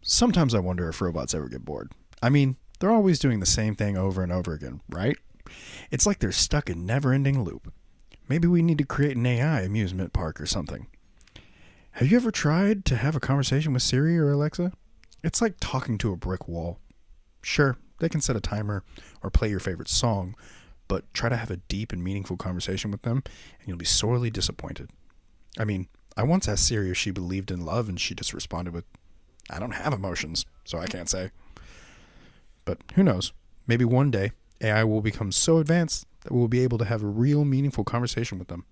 Sometimes I wonder if robots ever get bored. I mean, they're always doing the same thing over and over again, right? It's like they're stuck in a never-ending loop. Maybe we need to create an AI amusement park or something. Have you ever tried to have a conversation with Siri or Alexa? It's like talking to a brick wall. Sure, they can set a timer or play your favorite song, but try to have a deep and meaningful conversation with them, and you'll be sorely disappointed. I mean, I once asked Siri if she believed in love, and she just responded with, I don't have emotions, so I can't say. But who knows? Maybe one day, AI will become so advanced that we'll be able to have a real meaningful conversation with them.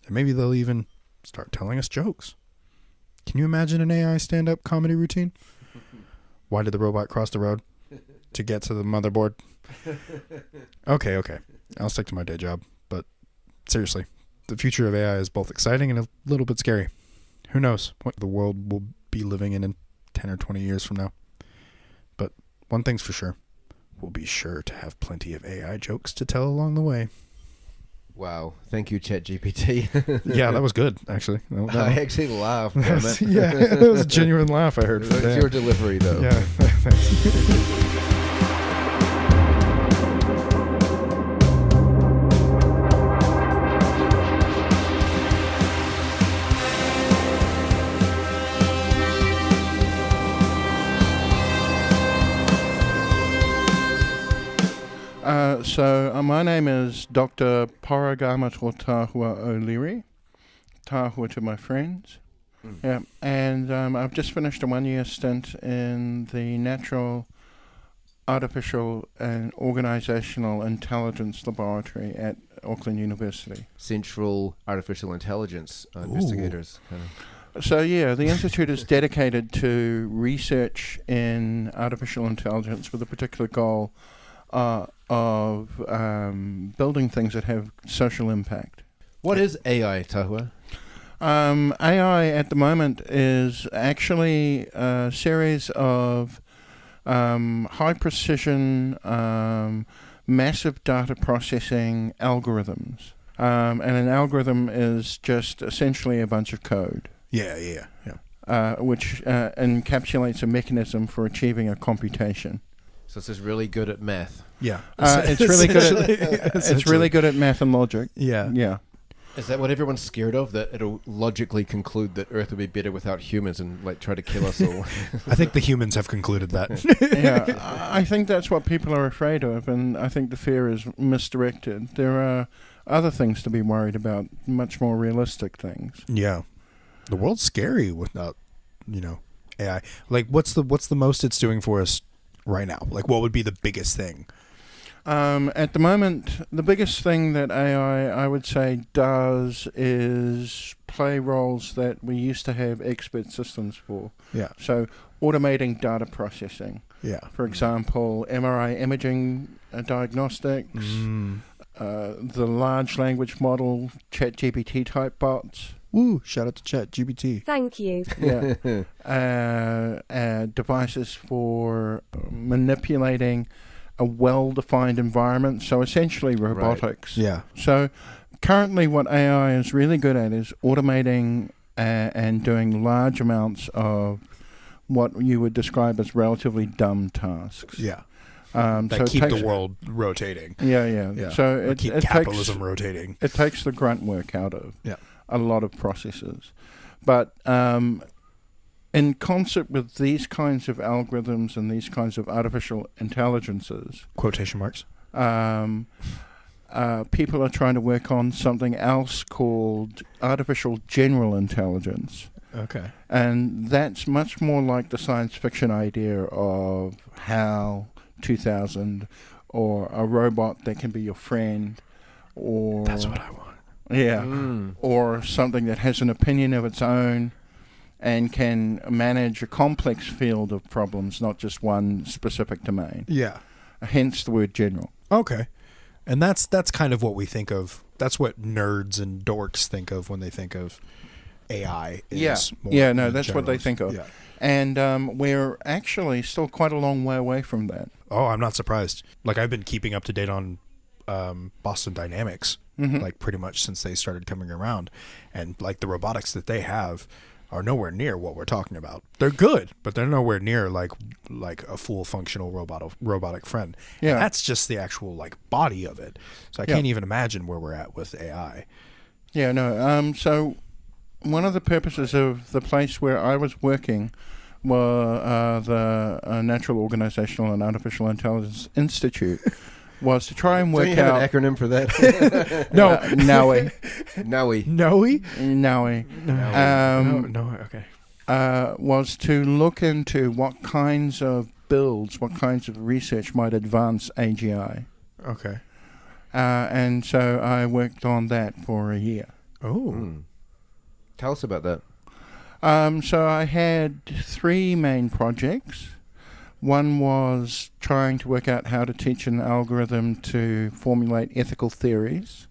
And maybe they'll even start telling us jokes. Can you imagine an AI stand-up comedy routine? Why did the robot cross the road? To get to the motherboard? Okay. I'll stick to my day job. But seriously, the future of AI is both exciting and a little bit scary. Who knows what the world will be living in 10 or 20 years from now. But one thing's for sure. We'll be sure to have plenty of AI jokes to tell along the way. Wow. Thank you, ChatGPT. Yeah, that was good, actually. I actually laughed. Yeah, that was a genuine laugh I heard from Dan. Your delivery, though. Yeah, thanks. My name is Dr. Poragamato Tahua O'Leary. Tahua to my friends. Yeah, and I've just finished a 1-year stint in the Natural, Artificial and Organizational Intelligence Laboratory at Auckland University. Central Artificial Intelligence investigators. Kind of. So yeah, the Institute is dedicated to research in artificial intelligence with a particular goal of building things that have social impact. What is AI, Tahua? AI at the moment is actually a series of high precision, massive data processing algorithms. And an algorithm is just essentially a bunch of code. Yeah. Which encapsulates a mechanism for achieving a computation. So it's just really good at math. Yeah. It's really good at math and logic. Yeah. Is that what everyone's scared of? That it'll logically conclude that Earth would be better without humans and like try to kill us all? I think the humans have concluded that. Yeah, I think that's what people are afraid of, and I think the fear is misdirected. There are other things to be worried about, much more realistic things. Yeah. The world's scary without, AI. Like, what's the most it's doing for us right now? Like, what would be the biggest thing? At the moment, the biggest thing that AI, I would say, does is play roles that we used to have expert systems for. Yeah. So automating data processing. Yeah. For example, MRI imaging diagnostics, the large language model, ChatGPT type bots. Woo! Shout out to ChatGPT. Thank you. Yeah. Devices for manipulating a well-defined environment, so essentially robotics. Right. Yeah. So currently what AI is really good at is automating and doing large amounts of what you would describe as relatively dumb tasks. Yeah. That keep the world rotating. Yeah. So keep capitalism rotating. It takes the grunt work out of a lot of processes. But in concert with these kinds of algorithms and these kinds of artificial intelligences, quotation marks, people are trying to work on something else called artificial general intelligence. Okay. And that's much more like the science fiction idea of HAL 2000 or a robot that can be your friend, or that's what I want. Yeah. Or something that has an opinion of its own and can manage a complex field of problems, not just one specific domain. Yeah. Hence the word general. Okay. And that's kind of what we think of. That's what nerds and dorks think of when they think of AI. That's what they think of. Yeah. And we're actually still quite a long way away from that. Oh, I'm not surprised. Like, I've been keeping up to date on Boston Dynamics, like pretty much since they started coming around. And like the robotics that they have, are nowhere near what we're talking about. They're good, but they're nowhere near like a full functional robotic friend. Yeah. And that's just the actual like body of it. So I can't even imagine where we're at with AI. Yeah, no. So one of the purposes of the place where I was working were the Natural Organizational and Artificial Intelligence Institute was to try and work Don't you have out... an acronym for that? No. NOE. Noe. Noe? NOE. No, okay. Was to look into what kinds of builds, what kinds of research might advance AGI. Okay. And so I worked on that for a year. Oh. Tell us about that. So I had 3 main projects. One was trying to work out how to teach an algorithm to formulate ethical theories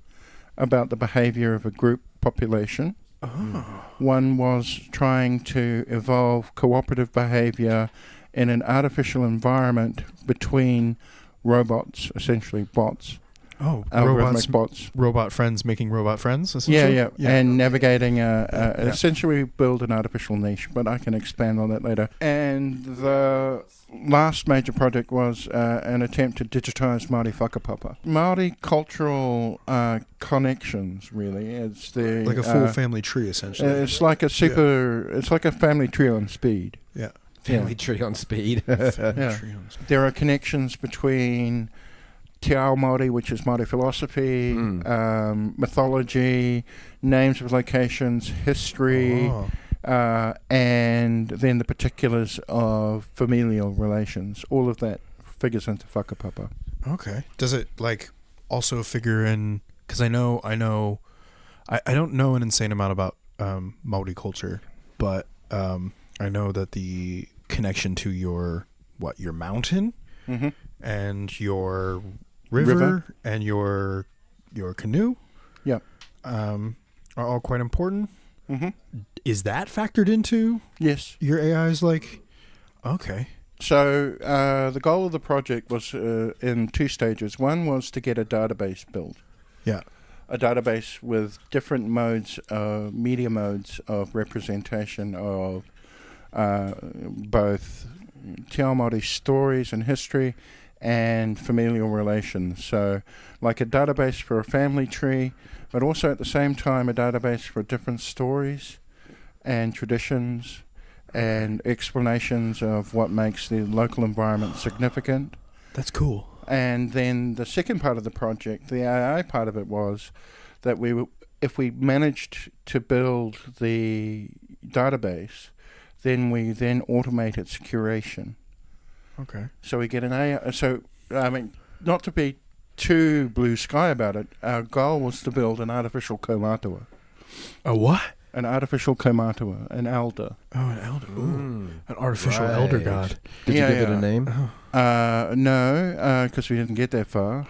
about the behavior of a group population. Oh. One was trying to evolve cooperative behavior in an artificial environment between robots, essentially bots. Oh, Algorithmic bots. Robot friends making robot friends, Yeah, essentially? yeah, and navigating essentially build an artificial niche, but I can expand on that later. And the last major project was an attempt to digitize Māori whakapapa. Māori cultural connections, really. It's the Like a full family tree, essentially. it's like a it's like a family tree on speed. Yeah. Family tree on speed. Yeah. Tree on speed. There are connections between Te Ao Māori, which is Māori philosophy, mythology, names of locations, history, and then the particulars of familial relations. All of that figures into whakapapa. Okay. Does it like also figure in? Because I don't know an insane amount about Maori culture, but I know that the connection to your mountain and your river and your canoe, are all quite important. Is that factored into Yes. your AI's like? Okay. So the goal of the project was in 2 stages. One was to get a database built. Yeah. A database with different modes, media modes of representation of both Te Ao Māori stories and history and familial relations. So like a database for a family tree, but also at the same time a database for different stories and traditions and explanations of what makes the local environment significant. That's cool. And then the second part of the project, the AI part of it, was that if we managed to build the database, then we then automate its curation. Okay. So we get an AI. So, I mean, not to be too blue sky about it, our goal was to build an artificial kaumatua. A what? An artificial kaumatua, an elder. Oh, an elder. Ooh. An artificial elder god. Did you give it a name? No, because we didn't get that far.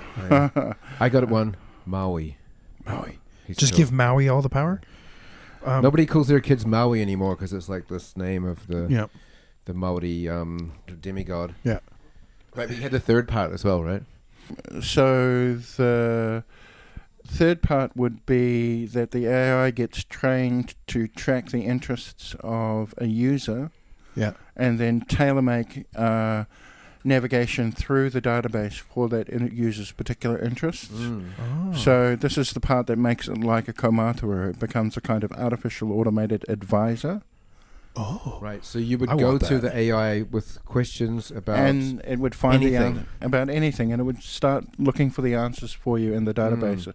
I got one. Maui. Maui. He's Just chill. give Maui all the power? Nobody calls their kids Maui anymore because it's like this name of the Maori demigod. Yeah. Right, but you had the third part as well, right? So the third part would be that the AI gets trained to track the interests of a user, and then tailor-make navigation through the database for that user's particular interests. So this is the part that makes it like a kaumatua. It becomes a kind of artificial automated advisor. Oh, right. So you would I go want to that. the AI with questions about and it would find anything. About anything, and it would start looking for the answers for you in the database.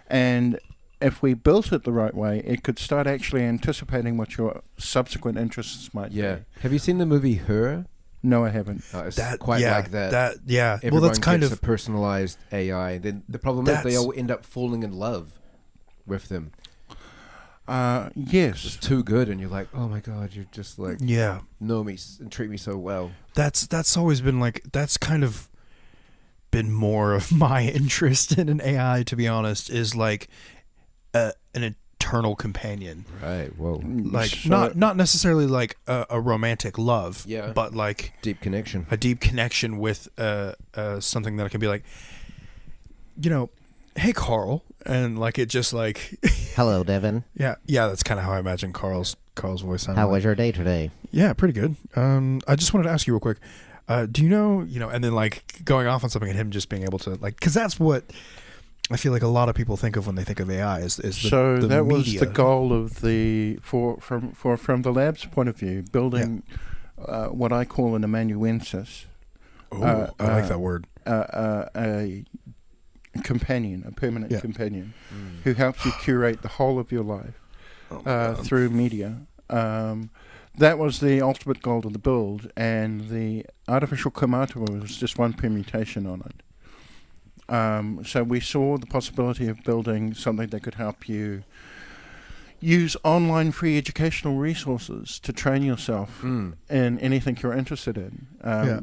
And if we built it the right way, it could start actually anticipating what your subsequent interests might be. Have you seen the movie Her? No, I haven't. It's quite like that. Well, Everyone that's kind gets of a personalized AI. Then the problem is they all end up falling in love with them. Yes. It's too good, and you're like, oh my god, you're just like, know me and treat me so well. That's always been like, that's kind of been more of my interest in an AI, to be honest, is like an eternal companion. Right. Whoa. Like So- not necessarily like a romantic love, but like Deep connection. a deep connection with something that can be like, you know, hey Carl, and like it just like Hello, Devin. yeah, that's kind of how I imagine Carl's voice sounded. How like. was your day today? Yeah, pretty good. I just wanted to ask you real quick. Do you know, and then like going off on something and him just being able to like, because that's what I feel like a lot of people think of when they think of AI is the So the that was media. the goal of from the lab's point of view, building what I call an amanuensis. Oh, I like that word. A companion, a permanent companion, who helps you curate the whole of your life through media. That was the ultimate goal of the build, and the artificial Kaumatua was just one permutation on it. So we saw the possibility of building something that could help you use online free educational resources to train yourself in anything you're interested in,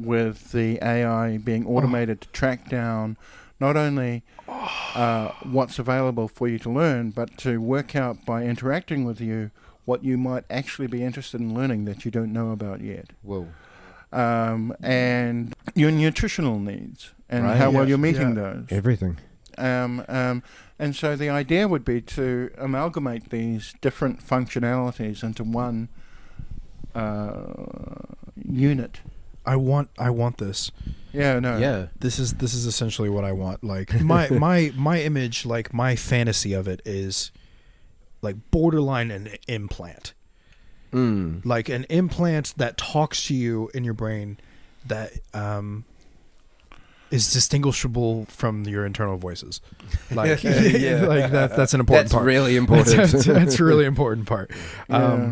with the AI being automated to track down not only what's available for you to learn, but to work out by interacting with you what you might actually be interested in learning that you don't know about yet. Whoa. And your nutritional needs and how well you're meeting those. Everything. And so the idea would be to amalgamate these different functionalities into one unit. I want this. Yeah, no. Yeah. This is essentially what I want. Like my image, like my fantasy of it is like borderline an implant. Like an implant that talks to you in your brain that is distinguishable from your internal voices. Like, like that's an important part. That's really important. That's a really important part.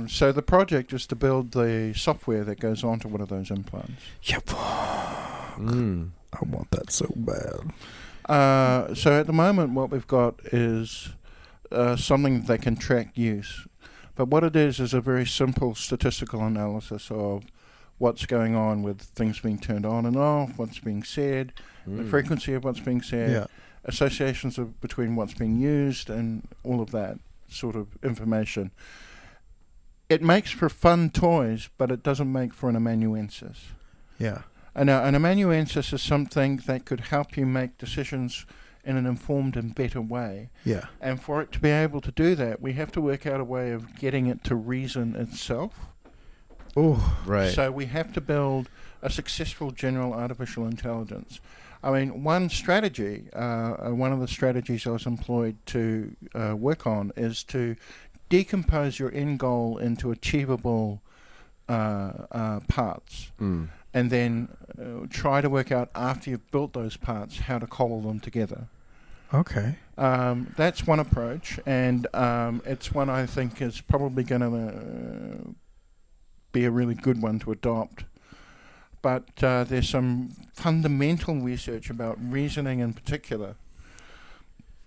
So the project is to build the software that goes onto one of those implants. Yep. I want that so bad. So at the moment, what we've got is something that can track use. But what it is a very simple statistical analysis of what's going on with things being turned on and off, what's being said, the frequency of what's being said, associations between what's being used, and all of that sort of information. It makes for fun toys, but it doesn't make for an amanuensis. Yeah. And an amanuensis is something that could help you make decisions in an informed and better way. Yeah. And for it to be able to do that, we have to work out a way of getting it to reason itself. Oh, right. So we have to build a successful general artificial intelligence. I mean, one strategy, one of the strategies I was employed to work on is to decompose your end goal into achievable parts. And then try to work out after you've built those parts how to cobble them together. okay. That's one approach, and it's one I think is probably going to be a really good one to adopt. But there's some fundamental research about reasoning in particular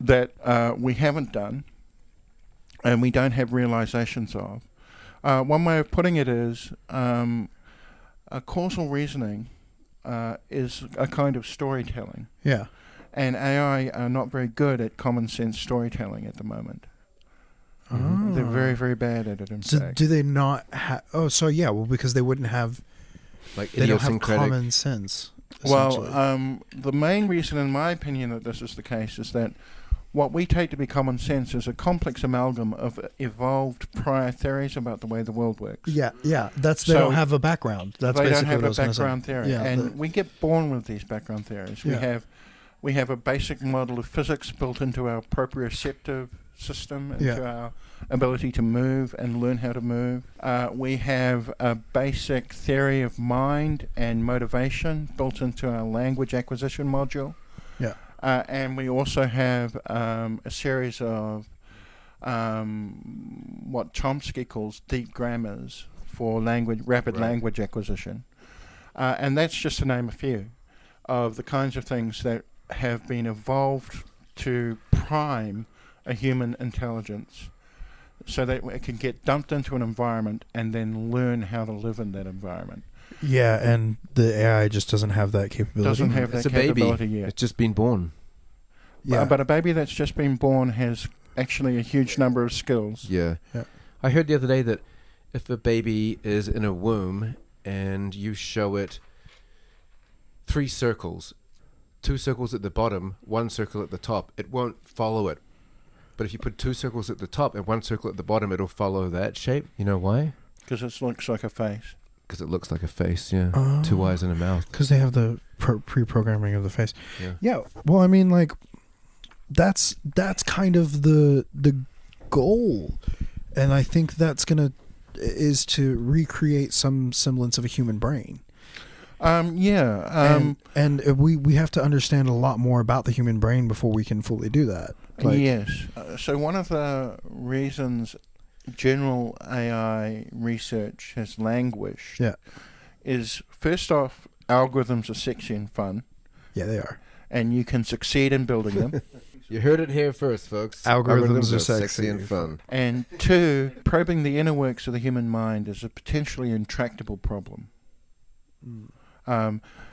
that we haven't done and we don't have realizations of. One way of putting it is causal reasoning is a kind of storytelling. Yeah. And AI are not very good at common sense storytelling at the moment. They're very, very bad at it, in fact. Do they not have... Oh, so yeah, well, because they wouldn't have... Like They don't have idiosyncratic. common sense. Well, essentially. the main reason, in my opinion, that this is the case is that what we take to be common sense is a complex amalgam of evolved prior theories about the way the world works. Yeah. That's they So don't have a background. That's they don't basically have what I a was gonna say. background theory, Yeah, and we get born with these background theories. Yeah. We have a basic model of physics built into our proprioceptive system, into our ability to move and learn how to move. We have a basic theory of mind and motivation built into our language acquisition module. Yeah. And we also have a series of what Chomsky calls deep grammars for rapid language acquisition. And that's just to name a few of the kinds of things that have been evolved to prime a human intelligence so that it can get dumped into an environment and then learn how to live in that environment. Yeah, and the AI just doesn't have that capability. Doesn't have It's that a baby. capability yet. It's just been born. Yeah. But a baby that's just been born has actually a huge number of skills. Yeah. I heard the other day that if a baby is in a womb and you show it 3 circles 2 circles at the bottom, 1 circle at the top, it won't follow it. But if you put 2 circles at the top and 1 circle at the bottom, it'll follow that shape. You know why? Because it looks like a face. Because it looks like a face, yeah. 2 eyes and a mouth. Because they have the pre-programming of the face. Yeah. Well, I mean, like, that's kind of the goal, and I think that's is to recreate some semblance of a human brain. And we have to understand a lot more about the human brain before we can fully do that. Yes. So one of the reasons general AI research has languished is, first off, algorithms are sexy and fun. Yeah, they are. And you can succeed in building them. You heard it here first, folks. Algorithms are sexy and fun. And two, probing the inner works of the human mind is a potentially intractable problem.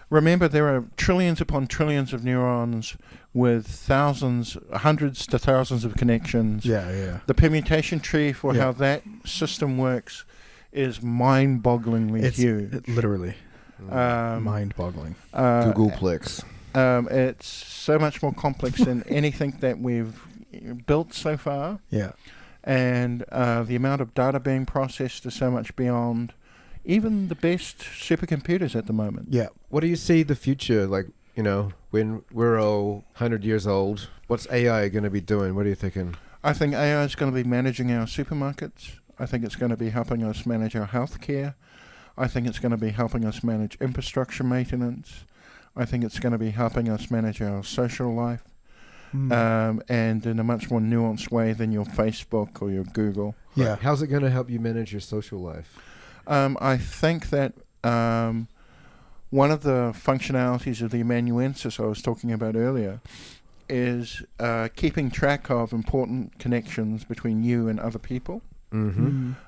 Remember, there are trillions upon trillions of neurons with hundreds to thousands of connections. Yeah. The permutation tree for how that system works is mind-bogglingly huge. Literally. Mind-boggling. Googleplex. It's so much more complex than anything that we've built so far. Yeah. And the amount of data being processed is so much beyond even the best supercomputers at the moment. Yeah. What do you see the future, like, you know, when we're all 100 years old? What's AI going to be doing? What are you thinking? I think AI is going to be managing our supermarkets. I think it's going to be helping us manage our healthcare. I think it's going to be helping us manage infrastructure maintenance. I think it's going to be helping us manage our social life. And in a much more nuanced way than your Facebook or your Google. Yeah. Right. How's it going to help you manage your social life? I think that one of the functionalities of the amanuensis I was talking about earlier is keeping track of important connections between you and other people.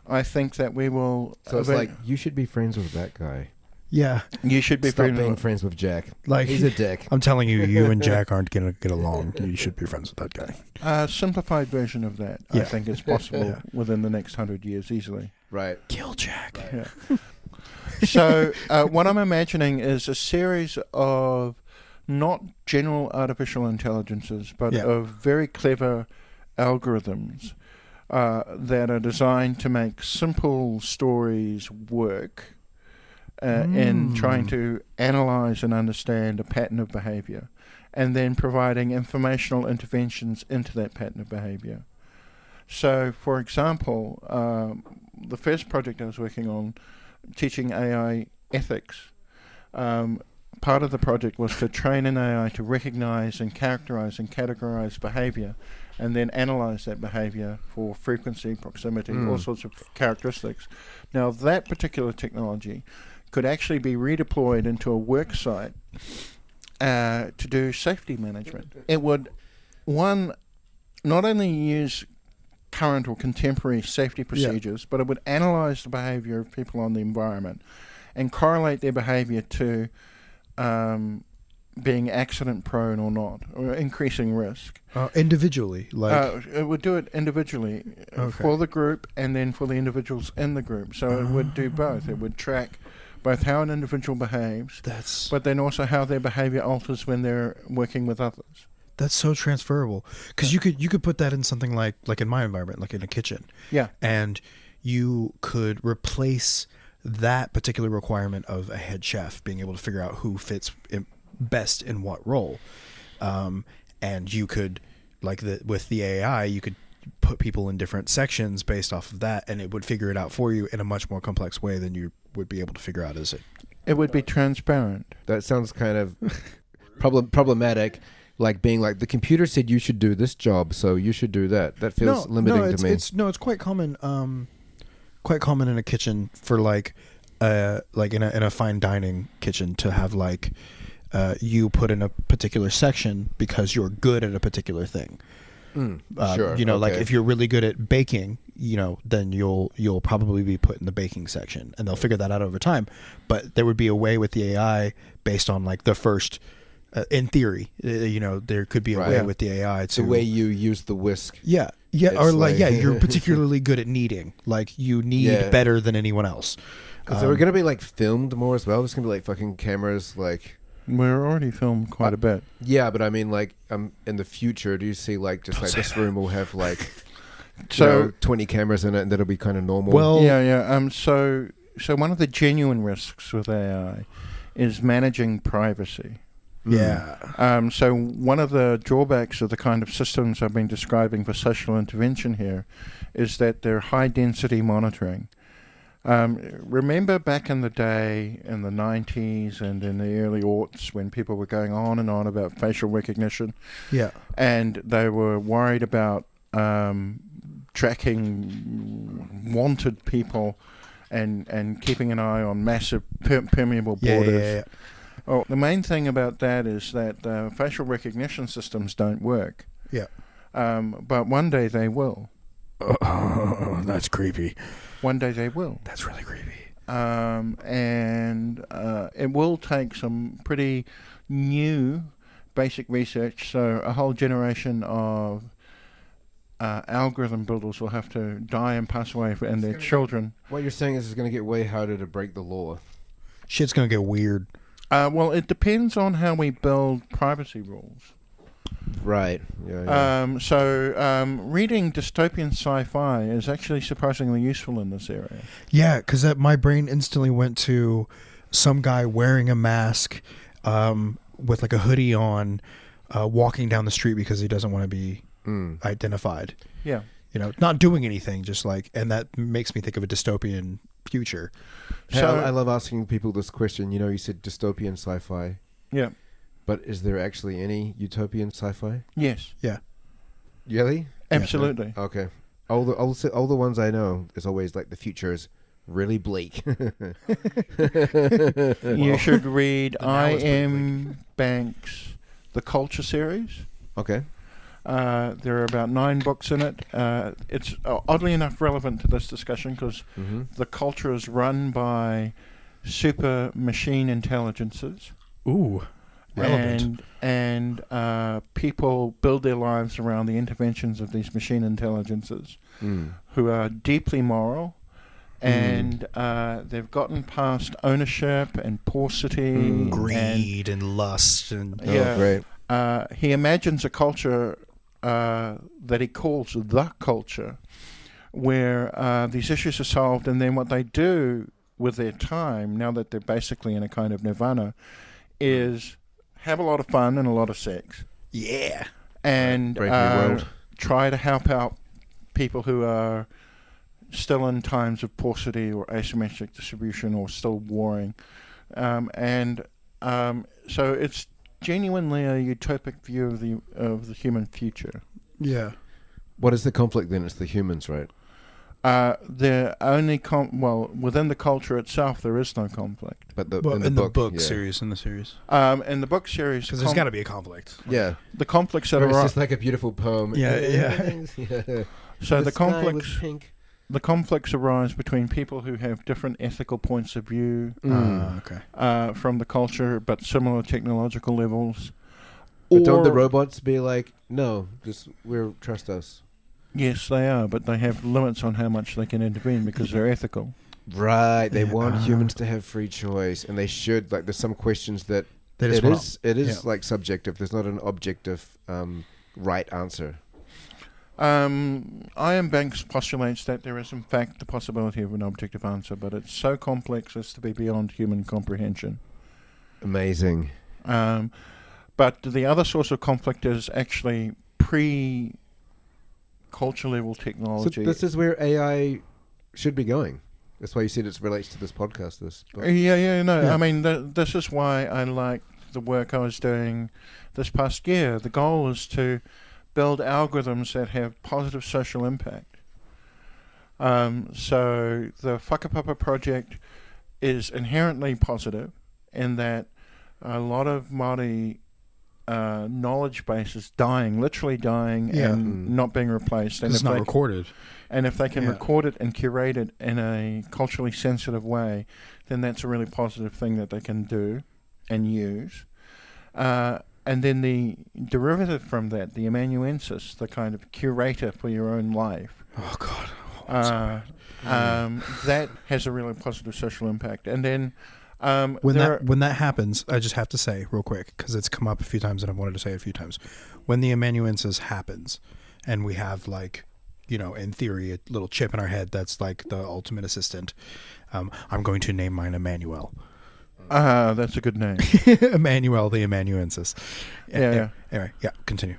I think that we will... So it's like, you should be friends with that guy. Yeah. You should be Stop being friends with Jack. Like, he's a dick. I'm telling you, you and Jack aren't going to get along. You should be friends with that guy. A simplified version of that, I think, is possible within the next 100 years easily. Right. Kill Jack. Yeah. So what I'm imagining is a series of not general artificial intelligences, but of very clever algorithms that are designed to make simple stories work in trying to analyze and understand a pattern of behavior, and then providing informational interventions into that pattern of behavior. So, for example, the first project I was working on, teaching AI ethics, part of the project was to train an AI to recognize and characterize and categorize behavior, and then analyze that behavior for frequency, proximity, all sorts of characteristics. Now, that particular technology could actually be redeployed into a work site to do safety management. It would, not only use current or contemporary safety procedures, but it would analyze the behavior of people on the environment and correlate their behavior to being accident prone or not, or increasing risk. Individually, like it would do it individually for the group and then for the individuals in the group. So it would do both. It would track both how an individual behaves, but then also how their behavior alters when they're working with others. That's so transferable, because you could put that in something like in my environment, like in a kitchen. Yeah. And you could replace that particular requirement of a head chef being able to figure out who fits best in what role. And you could, with the AI, you could put people in different sections based off of that, and it would figure it out for you in a much more complex way than you would be able to figure out as it. It would be transparent. That sounds kind of problematic. Like being like, the computer said you should do this job, so you should do that. That feels limiting to me. It's quite common. Quite common in a kitchen for like in a fine dining kitchen to have you put in a particular section because you're good at a particular thing. Sure. Like if you're really good at baking, then you'll probably be put in the baking section, and they'll figure that out over time. But there would be a way with the AI based on the first. In theory, there could be a way with the AI to the way you use the whisk. Yeah, or you're particularly good at kneading. You knead better than anyone else. Because they were gonna be filmed more as well. There's gonna be fucking cameras We're already filmed quite a bit. Yeah, but I mean, like, in the future, do you see, like, just like this room will have, like, So 20 cameras in it, and that'll be kind of normal? Well, yeah. So one of the genuine risks with AI is managing privacy. yeah. So one of the drawbacks of the kind of systems I've been describing for social intervention here is that they're high density monitoring. Remember back in the day, in the 90s and in the early aughts, when people were going on and on about facial recognition, Yeah. and they were worried about tracking wanted people and keeping an eye on massive permeable borders. Yeah. Well, the main thing about that is that facial recognition systems don't work. Yeah. But one day they will. Oh, that's creepy. One day they will. That's really creepy. And it will take some pretty new basic research. So a whole generation of algorithm builders will have to die and pass away, and their children. What you're saying is it's going to get way harder to break the law. Shit's gonna get weird. Well, it depends on how we build privacy rules. Right. Yeah. Reading dystopian sci-fi is actually surprisingly useful in this area. Yeah, because my brain instantly went to some guy wearing a mask, with like a hoodie on, walking down the street because he doesn't want to be identified. Yeah. You know, not doing anything, just like, and that makes me think of a dystopian future. Hey, So- I love asking people this question. You know, you said dystopian sci-fi, Yeah. but is there actually any utopian sci-fi? Yes. Really? Absolutely. Okay. All the ones I know is always like the future is really bleak. You should read The now is pretty I.M. Banks' The Culture series. Okay. There are about 9 books in it. It's oddly enough relevant to this discussion because Mm-hmm. the culture is run by super machine intelligences. Ooh, relevant. And people build their lives around the interventions of these machine intelligences who are deeply moral, and they've gotten past ownership and paucity, Greed and lust and Yeah. Oh, great. he imagines a culture that he calls the culture, where these issues are solved, and then what they do with their time, now that they're basically in a kind of nirvana, is have a lot of fun and a lot of sex, yeah. and Brave new world. try to help out people who are still in times of paucity or asymmetric distribution or still warring. So it's genuinely a utopic view of the human future. Yeah. What is the conflict then? It's the humans, right? The only within the culture itself, there is no conflict. But Well, in the book, yeah. series, in the series. In the book series, Because there's got to be a conflict. Yeah. the conflicts that Or it's are just like a beautiful poem. Yeah, yeah. Yeah. so the sky was conflicts pink. the conflicts arise between people who have different ethical points of view Okay. from the culture, but similar technological levels. But don't the Or- robots be like, no, just trust us? Yes, they are, but they have limits on how much they can intervene because they're ethical. Right. They Yeah. want humans to have free choice, and they should. Like, there's some questions that They just it wanna- is yeah. like subjective. There's not an objective right answer. I.M. Banks postulates that there is in fact the possibility of an objective answer, but it's so complex as to be beyond human comprehension. Amazing. But the other source of conflict is actually pre-culture level So technology. this is where AI should be going. That's why you said it relates to this podcast. Yeah. Yeah. I mean, this is why I like the work I was doing this past year. The goal is to build algorithms that have positive social impact. So the Whakapapa project is inherently positive in that a lot of Māori knowledge base is dying, literally dying, Yeah. and not being replaced. And It's not recorded. and if they can Yeah. record it and curate it in a culturally sensitive way, then that's a really positive thing that they can do and use. And then the derivative from that, the amanuensis, the kind of curator for your own life, Oh, God. Oh, I'm sorry. that has a really positive social impact. And then When that happens, I just have to say real quick, because it's come up a few times and I've wanted to say it a few times. When the amanuensis happens, and we have like, in theory, a little chip in our head that's like the ultimate assistant. I'm going to name mine Emmanuel. That's a good name. Emmanuel the amanuensis. Yeah. Anyway, yeah. Continue.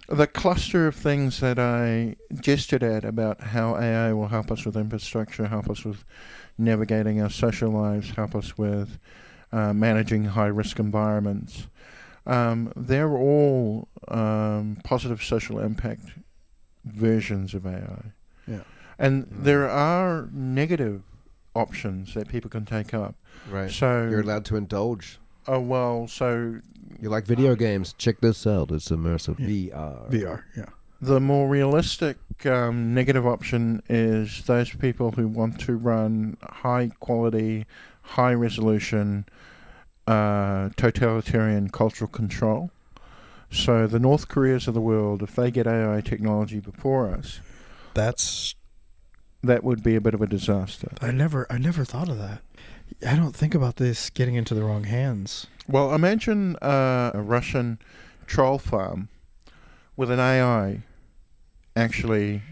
The cluster of things that I gestured at about how AI will help us with infrastructure, help us with navigating our social lives, help us with managing high-risk environments, they're all positive social impact versions of AI. Yeah. And there are negative options that people can take up. Right. So You're allowed to indulge. Oh, well, so You like video games? Check this out. It's immersive VR. VR, yeah. the more realistic negative option is those people who want to run high quality, high resolution, totalitarian cultural control. So the North Koreas of the world, if they get AI technology before us, that would be a bit of a disaster. I never thought of that. I don't think about this getting into the wrong hands. Well, imagine a Russian troll farm with an AI actually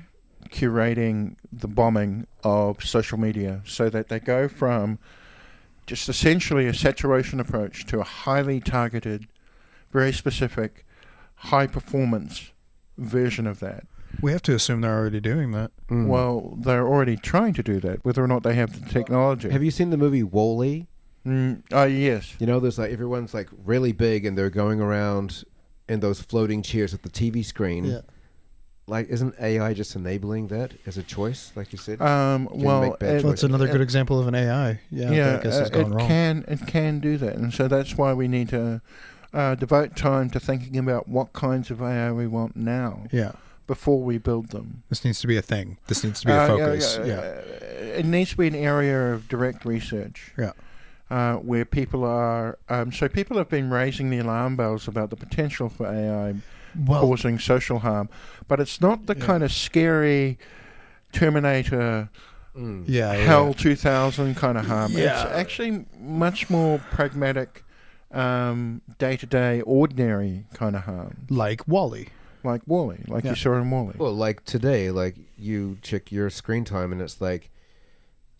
curating the bombing of social media so that they go from just essentially a saturation approach to a highly targeted, very specific, high-performance version of that. We have to assume they're already doing that. Mm. Well, they're already trying to do that, whether or not they have the technology. Have you seen the movie WALL-E? Yes. There's like everyone's like really big and they're going around in those floating chairs at the TV screen. Yeah. Like, isn't AI just enabling that as a choice, like you said? Well, That's another good example of an AI. Yeah, I guess it's gone wrong. It can do that, and so that's why we need to devote time to thinking about what kinds of AI we want now. Yeah. Before we build them. This needs to be a thing. This needs to be a focus. It needs to be an area of direct research. Yeah. Where people are... so people have been raising the alarm bells about the potential for AI causing social harm. But it's not the kind of scary Terminator... Hell 2000 kind of harm. Yeah. It's actually much more pragmatic, day-to-day, ordinary kind of harm. Like WALL-E. Like WALL-E, you saw in WALL-E. Well, like today, like you check your screen time and it's like,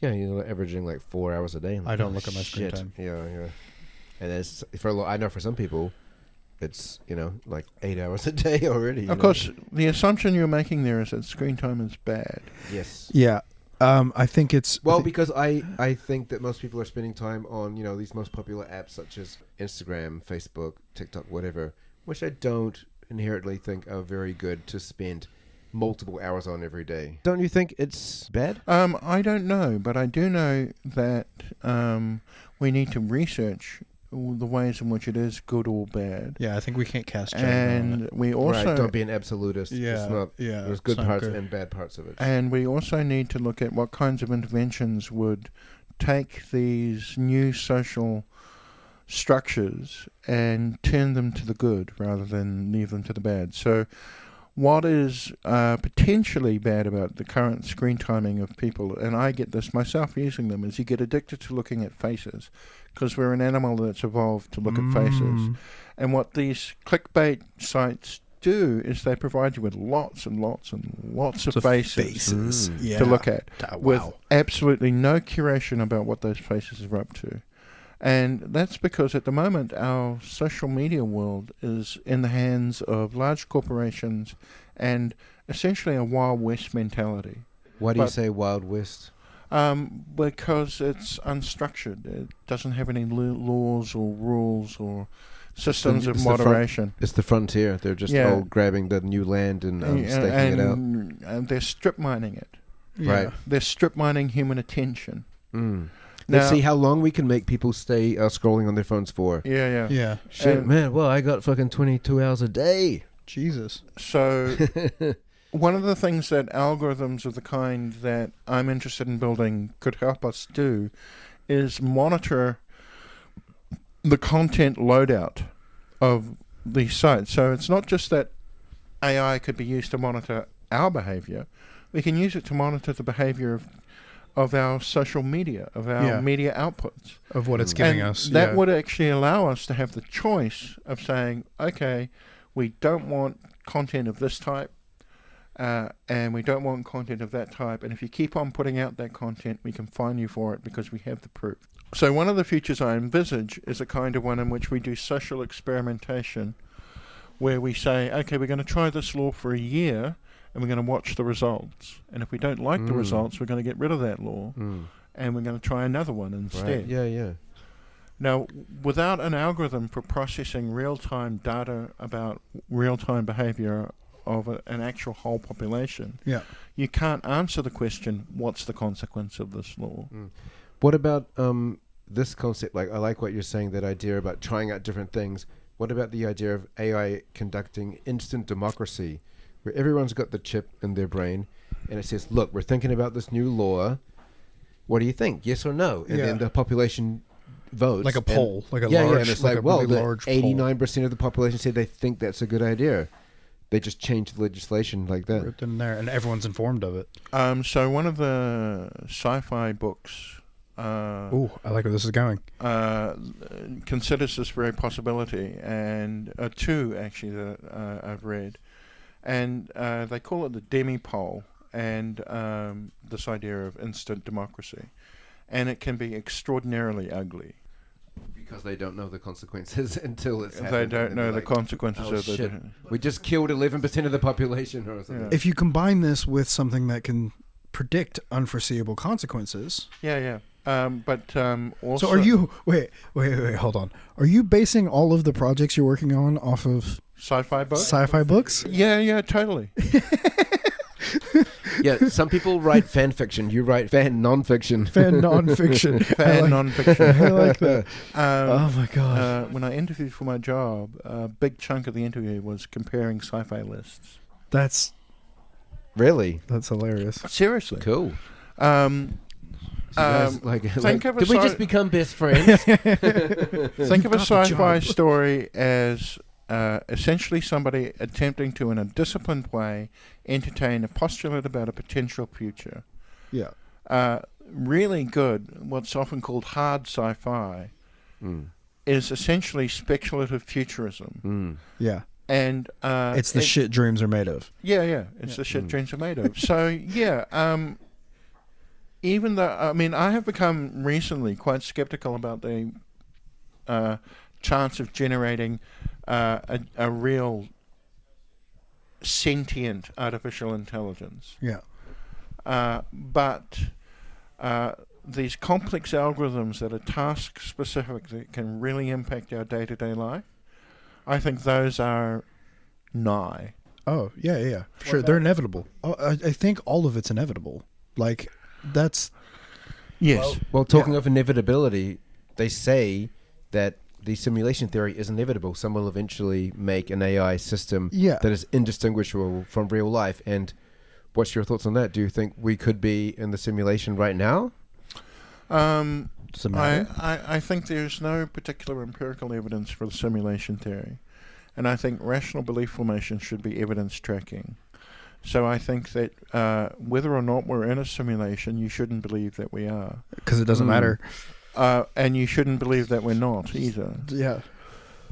you're averaging like 4 hours a day. Like, I don't look at my screen time. Yeah. And it's I know for some people, it's like 8 hours a day already. Of course, the assumption you're making there is that screen time is bad. Yes. Yeah. I think it's... because I think that most people are spending time on, these most popular apps such as Instagram, Facebook, TikTok, whatever, which I don't inherently think are very good to spend multiple hours on every day. Don't you think it's bad? I don't know, but I do know that we need to research the ways in which it is good or bad. Yeah, I think we can't cast judgment on And it. we also... Right, don't be an absolutist. Yeah, it's not, yeah, there's good it's not parts good. and bad parts of it. And we also need to look at what kinds of interventions would take these new social structures and turn them to the good rather than leave them to the bad. So what is potentially bad about the current screen timing of people, and I get this myself using them, is you get addicted to looking at faces because we're an animal that's evolved to look at faces. And what these clickbait sites do is they provide you with lots and lots and lots of faces to look at with absolutely no curation about what those faces are up to. And that's because at the moment our social media world is in the hands of large corporations and essentially a Wild West mentality. Why do you say Wild West? Because it's unstructured. It doesn't have any laws or rules or systems of moderation. It's the frontier. They're just all grabbing the new land and staking it out. And they're strip mining it. Right. They're strip mining human attention. Let's see how long we can make people stay scrolling on their phones for. Yeah. Shit, man. Well, I got fucking 22 hours a day. Jesus. So one of the things that algorithms of the kind that I'm interested in building could help us do is monitor the content loadout of these sites. So it's not just that AI could be used to monitor our behavior. We can use it to monitor the behavior of our social media, of our media outputs. Of what it's giving and us. That would actually allow us to have the choice of saying, okay, we don't want content of this type, and we don't want content of that type, and if you keep on putting out that content, we can fine you for it because we have the proof. So one of the futures I envisage is a kind of one in which we do social experimentation, where we say, okay, we're going to try this law for a year, and we're going to watch the results. And if we don't like the results, we're going to get rid of that law, and we're going to try another one instead. Right. Yeah. Now, without an algorithm for processing real-time data about real-time behavior of an actual whole population, you can't answer the question, what's the consequence of this law? What about this concept? Like, I like what you're saying, that idea about trying out different things. What about the idea of AI conducting instant democracy, where everyone's got the chip in their brain, and it says, look, we're thinking about this new law. What do you think? Yes or no? And then the population votes. Like a poll. Like a large, and it's like, well, really large 89% of the population say they think that's a good idea. They just changed the legislation like that. Ripped in there, and everyone's informed of it. So one of the sci-fi books... I like where this is going. Considers this very possibility, and two actually that I've read, and they call it the demi-poll, and this idea of instant democracy, and it can be extraordinarily ugly. Because they don't know the consequences until it's happened. They don't know the consequences of shit. it. We just killed 11% of the population or something. If you combine this with something that can predict unforeseeable consequences... But also... So are you... Wait, hold on. Are you basing all of the projects you're working on off of... Sci-fi books? Sci-fi books? Yeah, totally. Yeah, some people write fan fiction. You write fan non-fiction. Fan non-fiction. Non-fiction. I like that. Oh my god. When I interviewed for my job, a big chunk of the interview was comparing sci-fi lists. That's hilarious. Seriously. Cool. Did we just become best friends? Think of a sci-fi story as essentially somebody attempting to, in a disciplined way, entertain a postulate about a potential future. Yeah. Really good, what's often called hard sci-fi, is essentially speculative futurism. Yeah. And it's the shit dreams are made of. Yeah. It's the shit dreams are made of. So, even though, I have become recently quite skeptical about the chance of generating a real sentient artificial intelligence. Yeah. But these complex algorithms that are task-specific that can really impact our day-to-day life, I think those are nigh. Oh, yeah. Sure, they're inevitable. I think all of it's inevitable. Like... That's yes. Well, talking of inevitability, they say that the simulation theory is inevitable. Some will eventually make an AI system that is indistinguishable from real life. And what's your thoughts on that? Do you think we could be in the simulation right now? Does it matter? I think there's no particular empirical evidence for the simulation theory, and I think rational belief formation should be evidence tracking. So I think that whether or not we're in a simulation, you shouldn't believe that we are. Because it doesn't matter. And you shouldn't believe that we're not either. Yeah.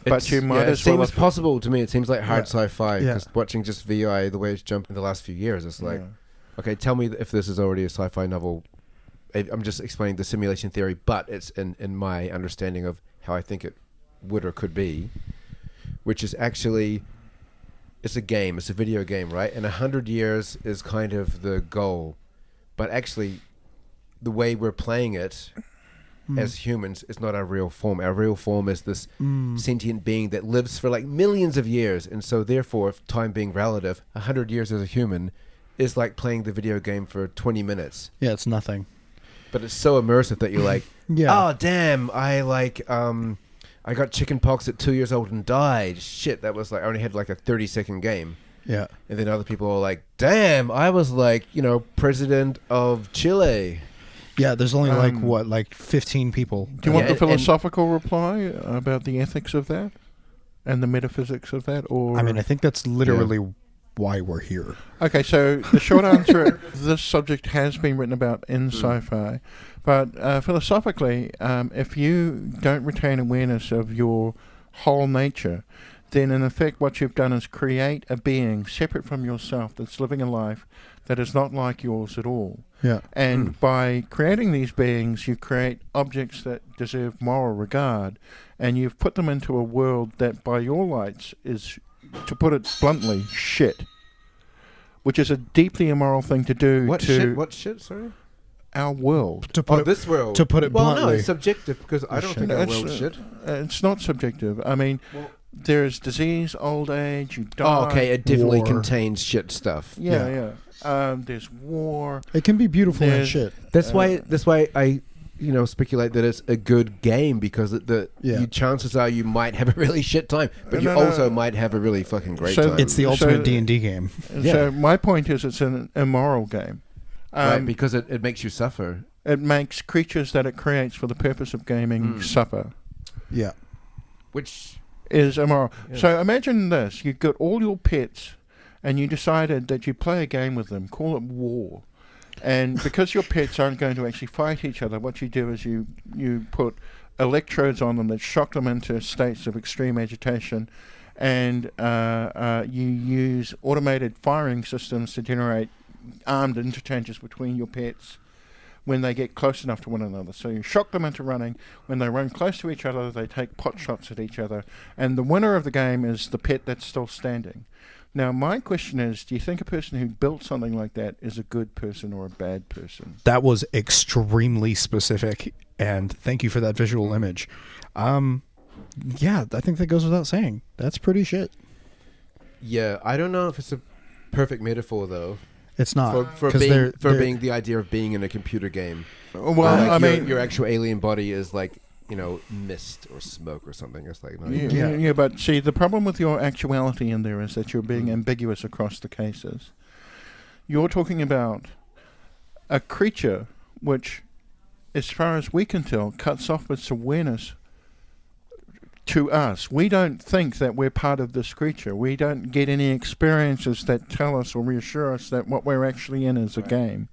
But you might as well... It well... seems possible to me. It seems like hard sci-fi. Because watching just VI, the way it's jumped in the last few years, it's like, okay, tell me if this is already a sci-fi novel. I'm just explaining the simulation theory, but it's in my understanding of how I think it would or could be, which is actually... It's a game. It's a video game, right? And 100 years is kind of the goal. But actually, the way we're playing it as humans is not our real form. Our real form is this sentient being that lives for like millions of years. And so therefore, time being relative, 100 years as a human is like playing the video game for 20 minutes. Yeah, it's nothing. But it's so immersive that you're like, oh, damn, I got chicken pox at 2 years old and died. Shit, that was like, I only had like a 30-second game. Yeah. And then other people are like, damn, I was like, president of Chile. Yeah, there's only 15 people. Do you want the philosophical reply about the ethics of that and the metaphysics of that? Or I think that's literally why we're here. Okay, so the short answer, this subject has been written about in sci-fi, but philosophically, if you don't retain awareness of your whole nature, then in effect what you've done is create a being separate from yourself that's living a life that is not like yours at all. Yeah. And by creating these beings, you create objects that deserve moral regard, and you've put them into a world that, by your lights, is, to put it bluntly, shit. Which is a deeply immoral thing to do What to shit? What shit? Sorry. our world. To put it, This world. to put it Well, no, bluntly. it's subjective because I don't think our world's shit. It's not subjective. I mean, Well- there is disease, old age, you die. Oh, okay, it definitely War. contains shit stuff. Yeah. There's war. It can be beautiful and There's- shit. That's why I speculate that it's a good game because chances are you might have a really shit time, but you also might have a really fucking great So time. It's the ultimate D&D game. So my point is it's an immoral game. Right, because it makes you suffer. It makes creatures that it creates for the purpose of gaming suffer. Yeah. Which Is immoral. Yeah. So imagine this. You've got all your pets and you decided that you play a game with them, call it war. And because your pets aren't going to actually fight each other, what you do is you put electrodes on them that shock them into states of extreme agitation, and you use automated firing systems to generate armed interchanges between your pets when they get close enough to one another. So you shock them into running. When they run close to each other, they take pot shots at each other. And the winner of the game is the pet that's still standing. Now, my question is, do you think a person who built something like that is a good person or a bad person? That was extremely specific, and thank you for that visual image. Yeah, I think that goes without saying. That's pretty shit. Yeah, I don't know if it's a perfect metaphor though. It's not. For 'cause being they're- being the idea of being in a computer game. Well, Like I mean, your actual alien body is like mist or smoke or something. It's like not even- yeah, but see, the problem with your actuality in there is that you're being ambiguous across the cases. You're talking about a creature which, as far as we can tell, cuts off its awareness to us. We don't think that we're part of this creature. We don't get any experiences that tell us or reassure us that what we're actually in is a game.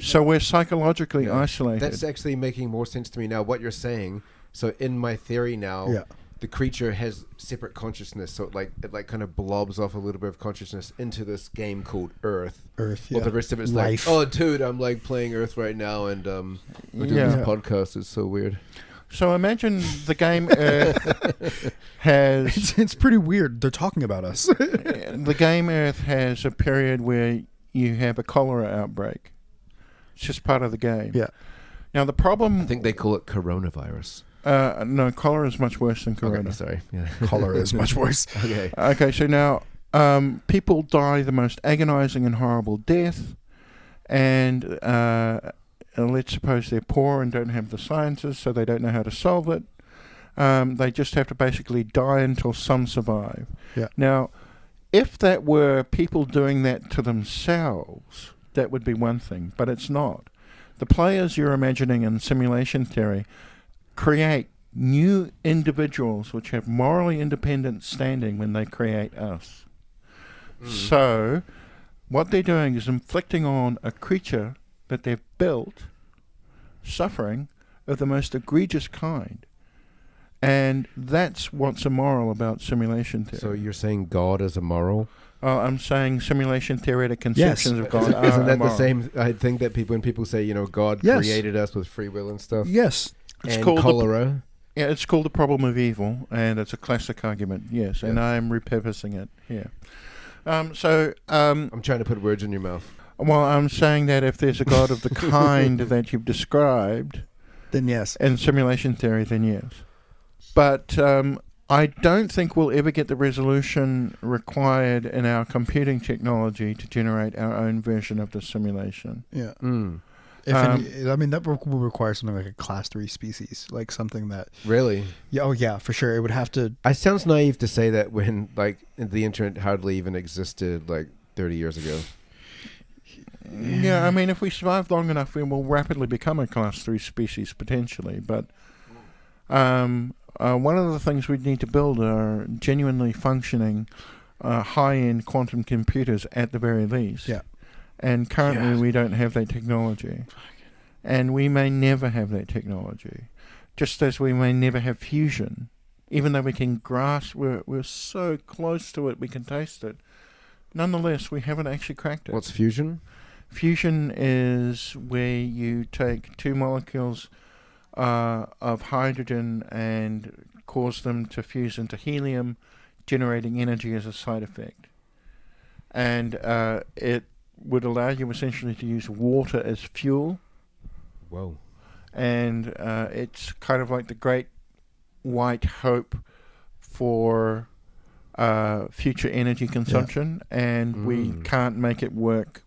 So we're psychologically isolated. That's actually making more sense to me now. What you're saying. So in my theory now, the creature has separate consciousness. So it kind of blobs off a little bit of consciousness into this game called Earth. Yeah. Well, the rest of it's Life. like, oh, dude, I'm like playing Earth right now, and we're doing this podcast. It's so weird. So imagine the game Earth has... It's pretty weird. They're talking about us. The game Earth has a period where you have a cholera outbreak. It's just part of the game. Yeah. Now the problem... I think they call it coronavirus. No, cholera is much worse than corona. Okay, sorry. Yeah. Cholera is much worse. Okay. Okay, so now people die the most agonizing and horrible death, and let's suppose they're poor and don't have the sciences, so they don't know how to solve it. They just have to basically die until some survive. Yeah. Now, if that were people doing that to themselves, that would be one thing, but it's not. The players you're imagining in simulation theory create new individuals which have morally independent standing when they create us. So, what they're doing is inflicting on a creature that they've built suffering of the most egregious kind. And that's what's immoral about simulation theory. So you're saying God is immoral? I'm saying simulation theoretic conceptions of God Isn't are that immoral. the same? I think that when people say, God Yes. created us with free will and stuff. Yes. It's and called the- cholera. Yeah, it's called the problem of evil, and it's a classic argument, yes, and I am repurposing it here. I'm trying to put words in your mouth. Well, I'm saying that if there's a God of the kind that you've described Then yes. in simulation theory, then yes. But I don't think we'll ever get the resolution required in our computing technology to generate our own version of the simulation. Yeah. Mm. That will require something like a class 3 species, like something that. Really? Yeah. Oh yeah, for sure. It would have to. It sounds naive to say that when the internet hardly even existed 30 years ago. Yeah, I mean, if we survive long enough, we will rapidly become a class 3 species, potentially. But one of the things we need to build are genuinely functioning high-end quantum computers at the very least. Yeah. And currently Yeah. we don't have that technology. And we may never have that technology. Just as we may never have fusion. Even though we can grasp, we're so close to it, we can taste it. Nonetheless, we haven't actually cracked it. What's fusion? Fusion is where you take two molecules of hydrogen and cause them to fuse into helium, generating energy as a side effect. And it would allow you essentially to use water as fuel. Whoa. And it's kind of like the great white hope for future energy consumption, and we can't make it work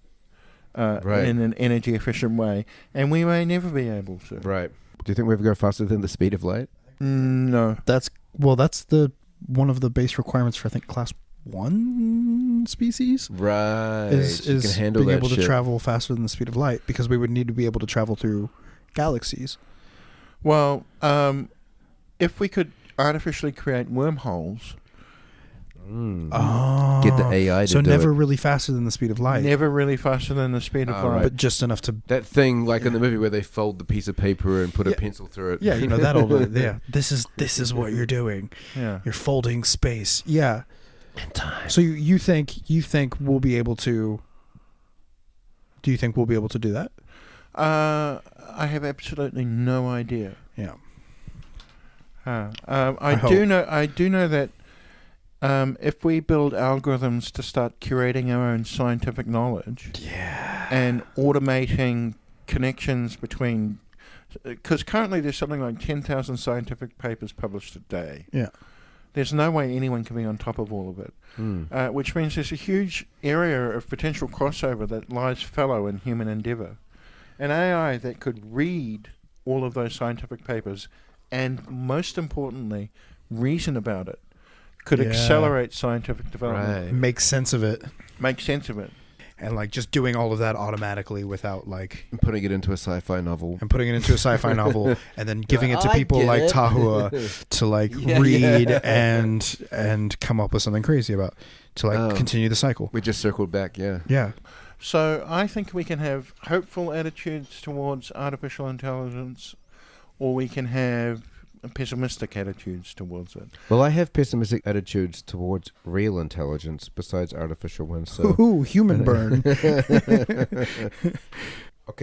in an energy efficient way, and we may never be able to. Right. Do you think we ever go faster than the speed of light? No. That's the one of the base requirements for, I think, class 1 species. Right. Is you can handle being that able to shit. travel faster than the speed of light, because we would need to be able to travel through galaxies. Well, if we could artificially create wormholes, Oh, Get the AI to so do never it. really faster than the speed of light, never really faster than the speed of light. right. but just enough to. That thing, like in the movie where they fold the piece of paper and put a pencil through it. Yeah, you know that old. Yeah, this is what you're doing. Yeah. You're folding space. Yeah. In time. So you think we'll be able to? Do you think we'll be able to do that? I have absolutely no idea. Yeah. I do know that if we build algorithms to start curating our own scientific knowledge, and automating connections between, because currently there's something like 10,000 scientific papers published a day. Yeah. There's no way anyone can be on top of all of it, which means there's a huge area of potential crossover that lies fallow in human endeavour. An AI that could read all of those scientific papers and, most importantly, reason about it could accelerate scientific development. Right. Make sense of it, Make sense of it. and like just doing all of that automatically without like. And putting it into a sci-fi novel. And putting it into a sci-fi novel, and then giving it to I people get like it. Tahua to like read and come up with something crazy about to like continue the cycle. We just circled back, yeah. Yeah. So I think we can have hopeful attitudes towards artificial intelligence, or we can have pessimistic attitudes towards it. Well, I have pessimistic attitudes towards real intelligence besides artificial ones. So. Ooh, human burn. Okay,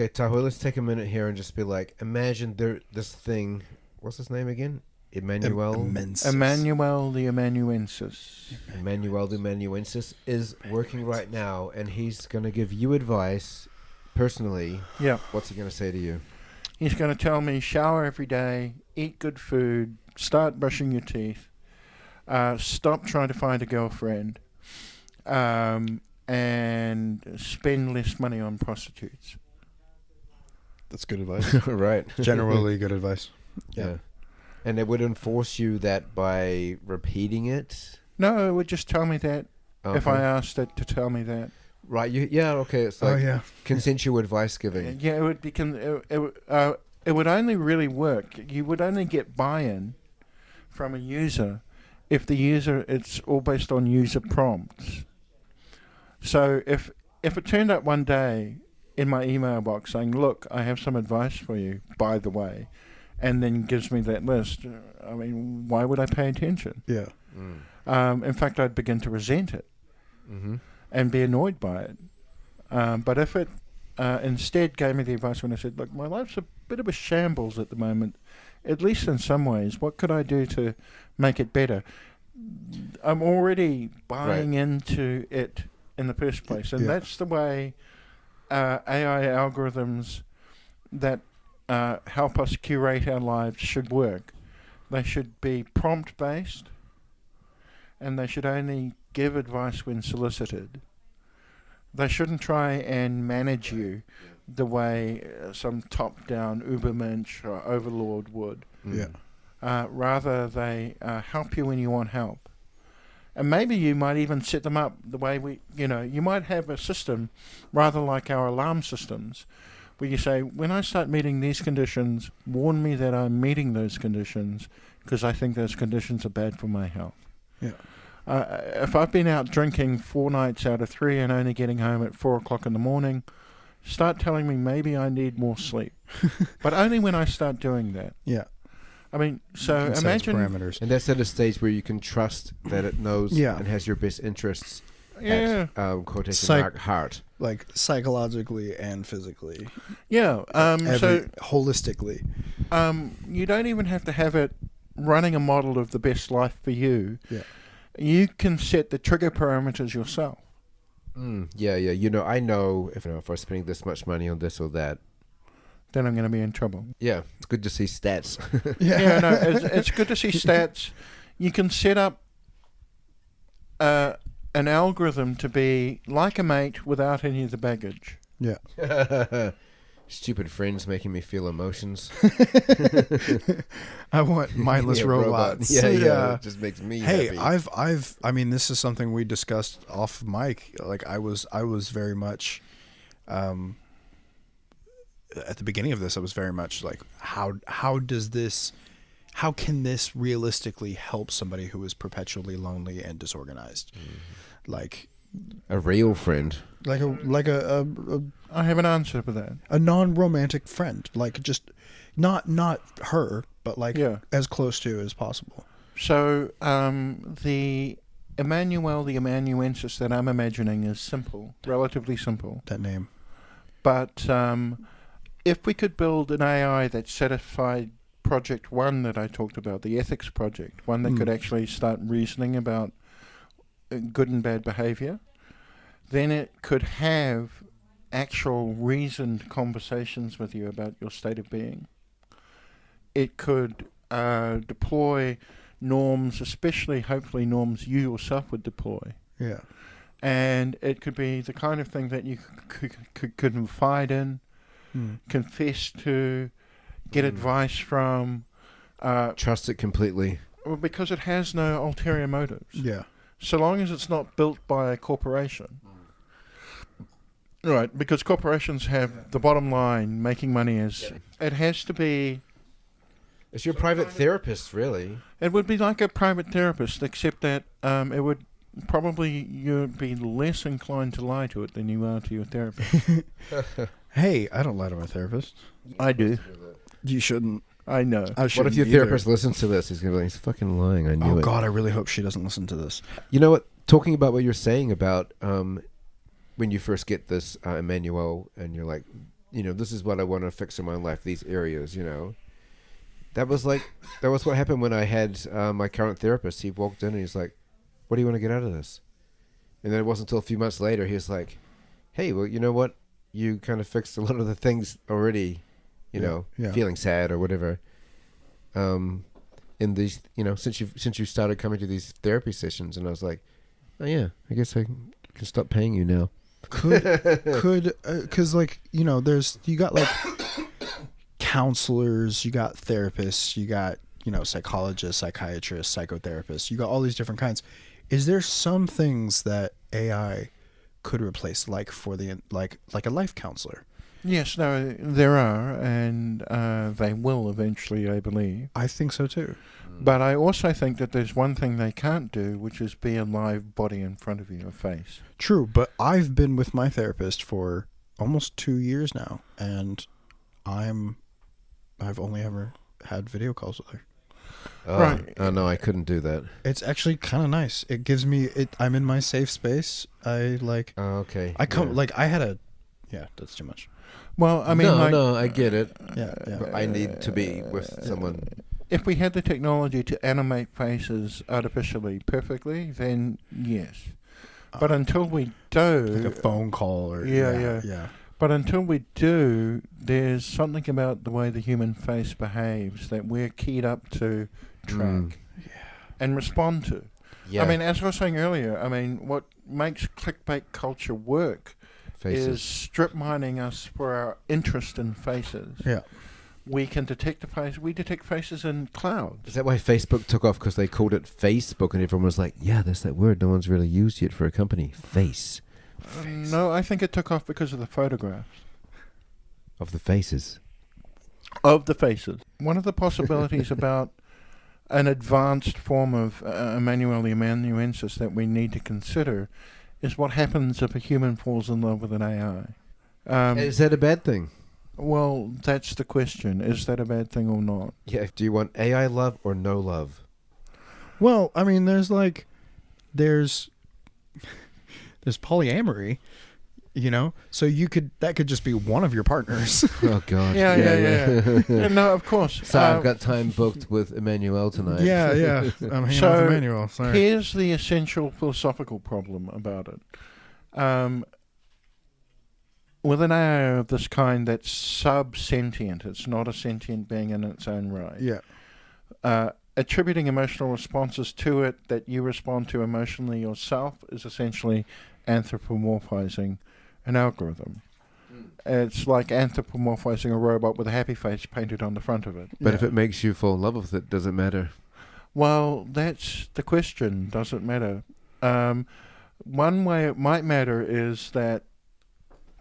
Tahua, let's take a minute here and just be like, imagine this thing. What's his name again? Emmanuel Emmanuel the Amanuensis. Emmanuel the Amanuensis is working right now, and he's going to give you advice personally. Yeah. What's he going to say to you? He's going to tell me shower every day, eat good food, start brushing your teeth, stop trying to find a girlfriend, and spend less money on prostitutes. That's good advice. Right. Generally good advice. Yeah. And it would enforce you that by repeating it? No, it would just tell me that if Okay. I asked it to tell me that. Right. Okay. It's like consensual advice giving. Yeah, it would be. It would only really work. You would only get buy-in from a user if the user. It's all based on user prompts. So if it turned up one day in my email box saying, "Look, I have some advice for you, by the way," and then gives me that list, I mean, why would I pay attention? Yeah. In fact, I'd begin to resent it and be annoyed by it. But if it instead gave me the advice when I said, look, my life's a bit of a shambles at the moment, at least in some ways, what could I do to make it better? I'm already buying into it in the first place. And that's the way AI algorithms that help us curate our lives should work. They should be prompt-based, and they should only give advice when solicited. They shouldn't try and manage you the way some top-down Ubermensch or overlord would. Rather, they help you when you want help. And maybe you might even set them up the way you might have a system rather like our alarm systems, where you say, when I start meeting these conditions, warn me that I'm meeting those conditions because I think those conditions are bad for my health. Yeah. If I've been out drinking 4 nights out of 3 and only getting home at 4 o'clock in the morning, start telling me maybe I need more sleep. But only when I start doing that. Yeah. I mean, so You can set its imagine... parameters. And that's at a stage where you can trust that it knows and has your best interests at quotation mark heart. Like psychologically and physically. Yeah. So holistically. you don't even have to have it running a model of the best life for you. Yeah. You can set the trigger parameters yourself. Yeah. I know if I'm spending this much money on this or that, then I'm going to be in trouble. Yeah, it's good to see stats. It's good to see stats. You can set up an algorithm to be like a mate without any of the baggage. Yeah. Stupid friends making me feel emotions. I want mindless robots. Yeah. It just makes me happy. I mean, this is something we discussed off mic. Like I was very much, at the beginning of this, I was very much like, how can this realistically help somebody who is perpetually lonely and disorganized? Like a real friend. Like a I have an answer for that. A non-romantic friend, like just not her, but like as close to as possible. So the amanuensis that I'm imagining is simple, relatively simple. That name. But if we could build an AI that satisfied Project 1 that I talked about, the ethics project, one that could actually start reasoning about good and bad behavior, then it could have actual reasoned conversations with you about your state of being. It could deploy norms, especially hopefully norms you yourself would deploy. Yeah. And it could be the kind of thing that you could confide in, confess to, get advice from. Trust it completely. Well, because it has no ulterior motives. Yeah. So long as it's not built by a corporation. Right, because corporations have the bottom line, making money is... It has to be... It's your private therapist, really. It would be like a private therapist, except that it would probably... You'd be less inclined to lie to it than you are to your therapist. Hey, I don't lie to my therapist. I do. You shouldn't. I know. What if your therapist listens to this? He's going to be like, he's fucking lying. I knew it. Oh, God, I really hope she doesn't listen to this. You know what? Talking about what you're saying about when you first get this Emmanuel and you're like, this is what I want to fix in my life, these areas, That was what happened when I had my current therapist. He walked in and he's like, what do you want to get out of this? And then it wasn't until a few months later he was like, hey, well, you know what? You kind of fixed a lot of the things already, feeling sad or whatever. In these, since you started coming to these therapy sessions, and I was like, oh yeah, I guess I can stop paying you now. Because you got like counselors, you got therapists, you got psychologists, psychiatrists, psychotherapists, you got all these different kinds. Is there some things that AI could replace, like for the like a life counselor? Yes, no, there are, and they will eventually, I believe. I think so too. But I also think that there's one thing they can't do, which is be a live body in front of you, a face. True, but I've been with my therapist for almost 2 years now, and I've only ever had video calls with her. Oh, right. Oh no, I couldn't do that. It's actually kind of nice. It gives me I'm in my safe space. I like. Oh, okay. I come like I had a. Yeah, that's too much. Well, I mean, no, I get it. Yeah. But I need to be with someone. If we had the technology to animate faces artificially perfectly, then yes. But until we do, like a phone call or yeah. But until we do, there's something about the way the human face behaves that we're keyed up to track and respond to. Yeah. I mean, as I was saying earlier, what makes clickbait culture work is strip mining us for our interest in faces. Yeah. We can detect a face. We detect faces in clouds. Is that why Facebook took off? Because they called it Facebook, and everyone was like, "Yeah, that's that word. No one's really used yet for a company. Face." No, I think it took off because of the photographs of the faces. Of the faces. One of the possibilities about an advanced form of amanuensis that we need to consider is what happens if a human falls in love with an AI. Is that a bad thing? Well, that's the question. Is that a bad thing or not? Yeah. Do you want AI love or no love? Well, I mean, there's polyamory, so that could just be one of your partners. Oh God. Yeah. No, of course. So I've got time booked with Emmanuel tonight. Yeah. I'm hanging So, out with Emmanuel. Sorry. Here's the essential philosophical problem about it. With an AI of this kind that's sub-sentient, it's not a sentient being in its own right. Yeah. Attributing emotional responses to it that you respond to emotionally yourself is essentially anthropomorphizing an algorithm. It's like anthropomorphizing a robot with a happy face painted on the front of it. But if it makes you fall in love with it, does it matter? Well, that's the question. Does it matter? One way it might matter is that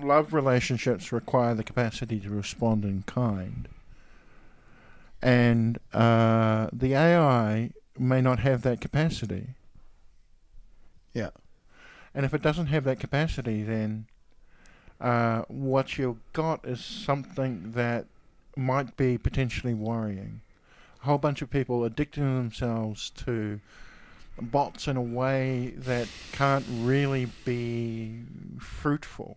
love relationships require the capacity to respond in kind. And the AI may not have that capacity. Yeah. And if it doesn't have that capacity, then what you've got is something that might be potentially worrying. A whole bunch of people addicting themselves to bots in a way that can't really be fruitful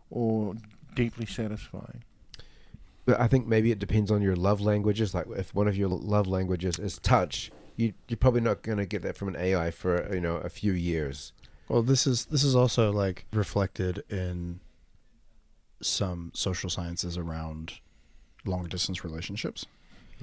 or deeply satisfying. But I think maybe it depends on your love languages. Like if one of your love languages is touch, you're probably not going to get that from an AI for a few years. Well, this is also like reflected in some social sciences around long distance relationships.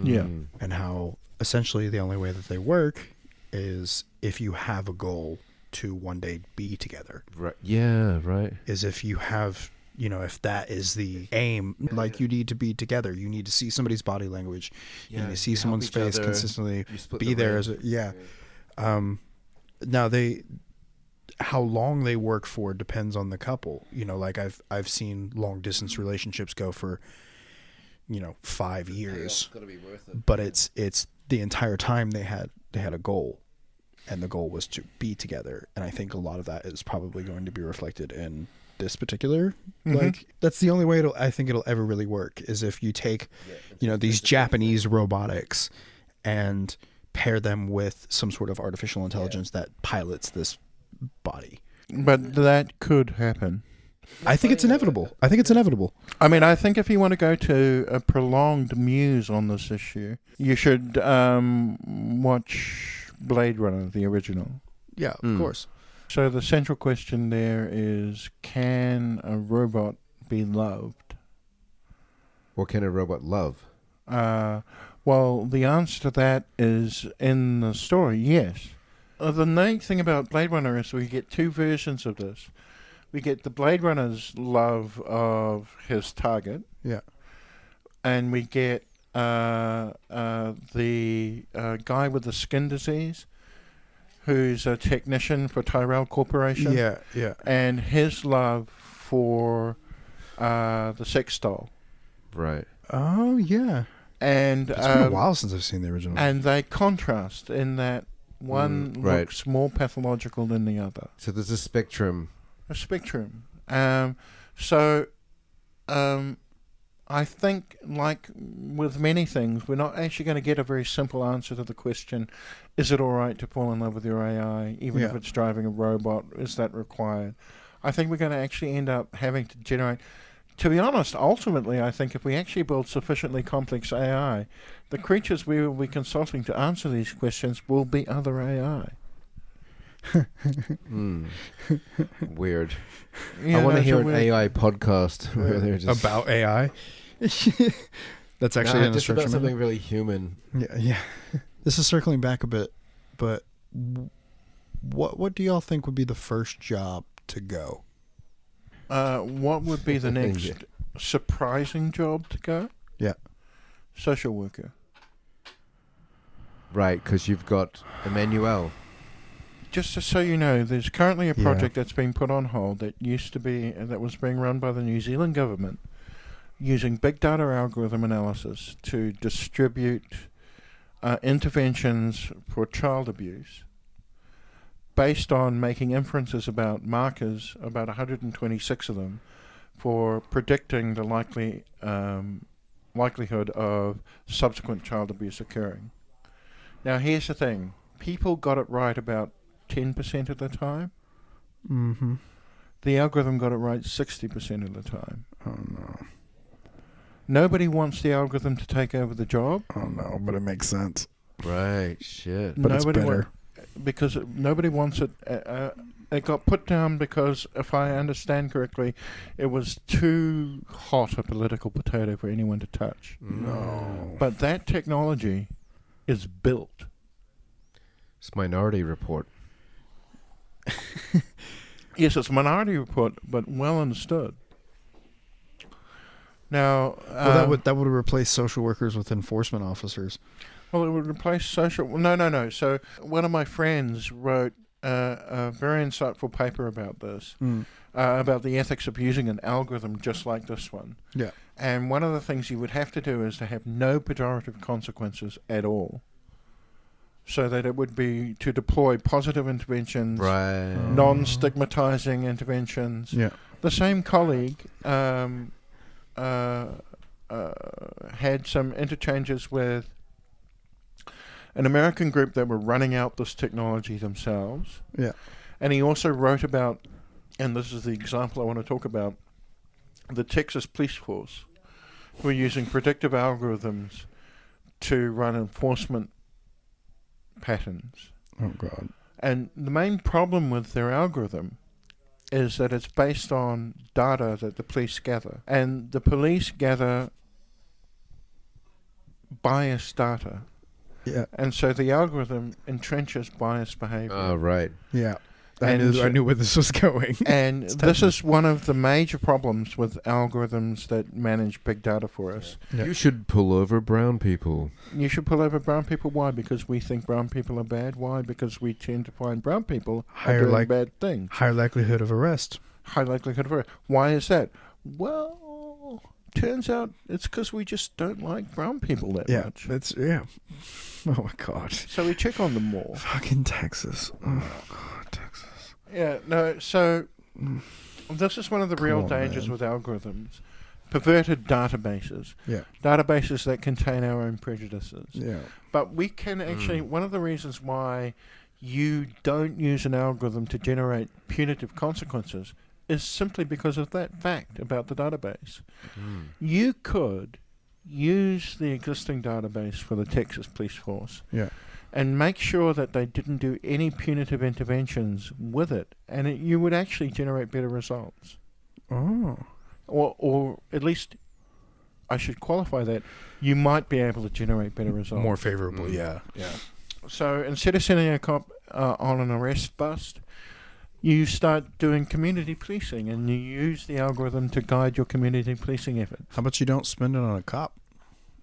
Yeah. And how essentially the only way that they work is if you have a goal to one day be together. Right. Yeah, right. Is if you have, if that is the aim, you need to be together. You need to see somebody's body language. You need to see someone's face consistently. Be there as now how long they work for depends on the couple. I've seen long distance relationships go for 5 years. It's gotta be worth it. But it's the entire time they had a goal, and the goal was to be together. And I think a lot of that is probably going to be reflected in this particular that's the only way I think it'll ever really work is if you take these Japanese robotics and pair them with some sort of artificial intelligence that pilots this body. But that could happen. I think it's inevitable. I mean, I think if you want to go to a prolonged muse on this issue, you should watch Blade Runner, the original. Yeah, of course. So the central question there is, can a robot be loved? Or can a robot love? Well, the answer to that is in the story, yes. The neat thing about Blade Runner is we get two versions of this. We get the Blade Runner's love of his target. Yeah. And we get the guy with the skin disease, who's a technician for Tyrell Corporation. Yeah. And his love for the sex doll. Right. Oh, yeah. And it's been a while since I've seen the original. And they contrast in that one looks more pathological than the other. So there's a spectrum. A spectrum. I think, like with many things, we're not actually going to get a very simple answer to the question, is it all right to fall in love with your AI, even if it's driving a robot? Is that required? I think we're going to actually end up having to generate... To be honest, ultimately, I think if we actually build sufficiently complex AI, the creatures we will be consulting to answer these questions will be other AI. Weird. Yeah, I want to hear an AI podcast where they're just about AI. That's actually just about something really human. Yeah. This is circling back a bit, but what do y'all think would be the first job to go? What would be the next surprising job to go? Yeah. Social worker. Right, because you've got Emmanuel. Just so you know, there's currently a project that's been put on hold that was being run by the New Zealand government using big data algorithm analysis to distribute interventions for child abuse based on making inferences about markers, about 126 of them, for predicting the likelihood of subsequent child abuse occurring. Now, here's the thing. People got it right about 10% of the time. Mm-hmm. The algorithm got it right 60% of the time. Oh, no. Nobody wants the algorithm to take over the job. Oh, no, but it makes sense. Right. Shit. But it's Nobody better. Because nobody wants it. It got put down because, if I understand correctly, it was too hot a political potato for anyone to touch. No. But that technology is built. It's Minority Report. Yes, it's a Minority Report, but well understood. Now, Well, that would replace social workers with enforcement officers. well, it would replace social. No. So one of my friends wrote a very insightful paper about this, about the ethics of using an algorithm just like this one. Yeah. And one of the things you would have to do is to have no pejorative consequences at all, so that it would be to deploy positive interventions, Right. non-stigmatizing interventions. Yeah. The same colleague had some interchanges with an American group that were running out this technology themselves. Yeah. And he also wrote about, and this is the example I want to talk about, the Texas police force, who are using predictive algorithms to run enforcement patterns. Oh, God. And the main problem with their algorithm is that it's based on data that the police gather. And the police gather biased data. Yeah. And so the algorithm entrenches biased behavior. Oh, right. Yeah. I And knew where this was going. And It's this touching. is one of the major problems with algorithms that manage big data for us. Yeah. You should pull over brown people. You should pull over brown people. Why? Because we think brown people are bad. Why? Because we tend to find brown people are doing bad things. Higher likelihood of arrest. High likelihood of error. Why is that? Well, turns out it's because we just don't like brown people that Yeah. much. Yeah. Oh, my God. So we check on them more. Fucking Texas. Oh, God, Texas. Yeah, no, so this is one of the Come real on, dangers man. with algorithms. Perverted databases. Yeah. Databases that contain our own prejudices. Yeah. But we can actually, one of the reasons why you don't use an algorithm to generate punitive consequences is simply because of that fact about the database. You could use the existing database for the Texas police force Yeah. and make sure that they didn't do any punitive interventions with it, and you would actually generate better results. Oh. Or at least, I should qualify that, you might be able to generate better results. More favorable, yeah. Yeah. So instead of sending a cop on an arrest bust, you start doing community policing, and you use the algorithm to guide your community policing effort. How about you don't spend it on a cop?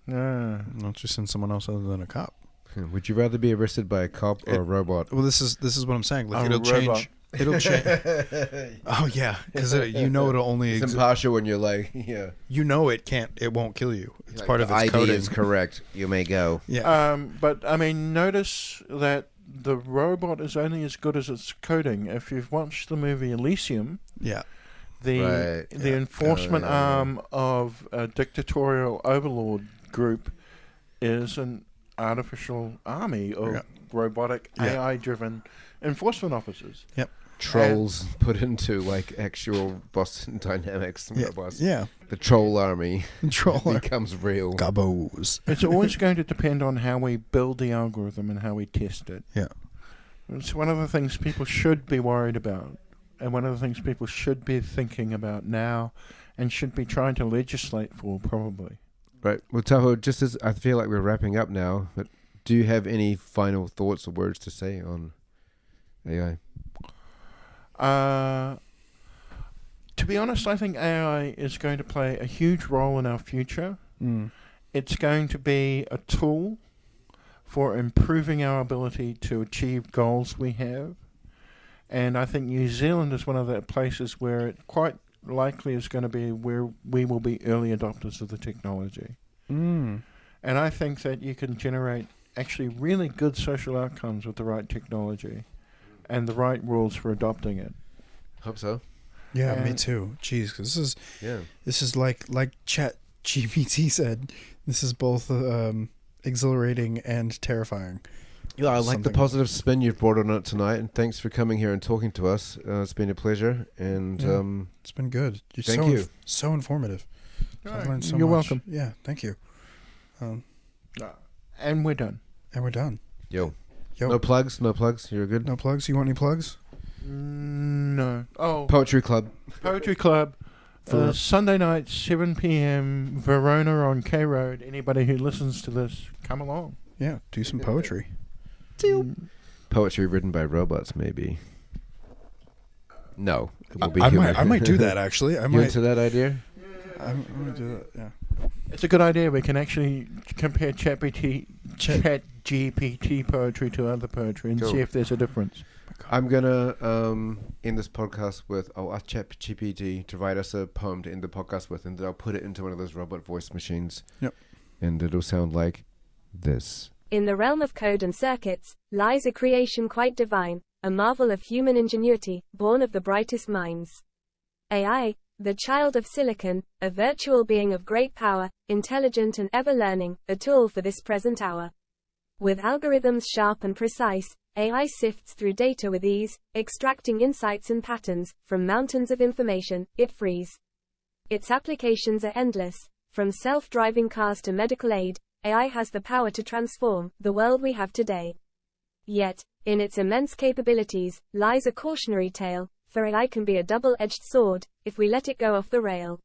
Ah. Why don't you send someone else other than a cop? Would you rather be arrested by a cop or a robot? Well, this is what I'm saying. Like, A it'll robot. change. It'll change. Oh yeah, because it'll only. It's impartial when you're like, yeah. It won't kill you. It's Like, part of the its ID coding. is correct. You may go. Yeah. But I mean, notice that the robot is only as good as its coding. If you've watched the movie Elysium, Yeah. the Right, yeah. enforcement Oh, yeah, yeah. arm of a dictatorial overlord group is an artificial army of Yeah. robotic Yeah. AI-driven enforcement officers. Trolls put into like actual Boston Dynamics Yeah. robots. Yeah. The troll army Controller. becomes real. Gobos. It's always going to depend on how we build the algorithm and how we test it. Yeah. It's one of the things people should be worried about, and one of the things people should be thinking about now, and should be trying to legislate for, probably. Right. Well, Tahua, just as I feel like we're wrapping up now, but do you have any final thoughts or words to say on AI? To be honest, I think AI is going to play a huge role in our future. It's going to be a tool for improving our ability to achieve goals we have. And I think New Zealand is one of the places where it quite likely is going to be where we will be early adopters of the technology. And I think that you can generate actually really good social outcomes with the right technology and the right rules for adopting it. Hope so. Yeah, me And- too. Jeez, 'cause Yeah. this is like Chat GPT said. This is both exhilarating and terrifying. Yeah, I like the Something- positive spin you've brought on it tonight, and thanks for coming here and talking to us. It's been a pleasure, and Yeah. It's been good. You're Thank so you. So informative. I've learned so You're much. welcome. Yeah, thank you. And we're done. And we're done. yo, Yo, no plugs. You're good. no plugs. You want any plugs? No. Oh, Poetry Club. Poetry Club. Sunday night, 7 p.m. Verona on K Road. Anybody who listens to this, come along. Yeah, do some poetry. Poetry written by robots, maybe. No, it will be I human. might do that actually. I You might. into that idea? I'm gonna do that. Yeah. It's a good idea. We can actually compare ChatGPT poetry to other poetry and Cool. see if there's a difference. I'm gonna end this podcast with I'll ask ChatGPT to write us a poem to end the podcast with, and then I'll put it into one of those robot voice machines. Yep. And it'll sound like this. In the realm of code and circuits, lies a creation quite divine, a marvel of human ingenuity, born of the brightest minds. AI, the child of silicon, a virtual being of great power, intelligent and ever learning, a tool for this present hour. With algorithms sharp and precise, AI sifts through data with ease, extracting insights and patterns from mountains of information it frees. Its applications are endless, from self-driving cars to medical aid. AI has the power to transform the world we have today. Yet, in its immense capabilities, lies a cautionary tale, for AI can be a double-edged sword, if we let it go off the rail.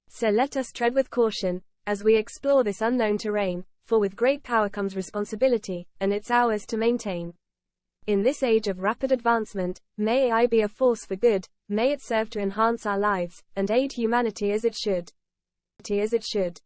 So let us tread with caution, as we explore this unknown terrain, for with great power comes responsibility, and it's ours to maintain. In this age of rapid advancement, may AI be a force for good, may it serve to enhance our lives, and aid humanity as it should. As it should.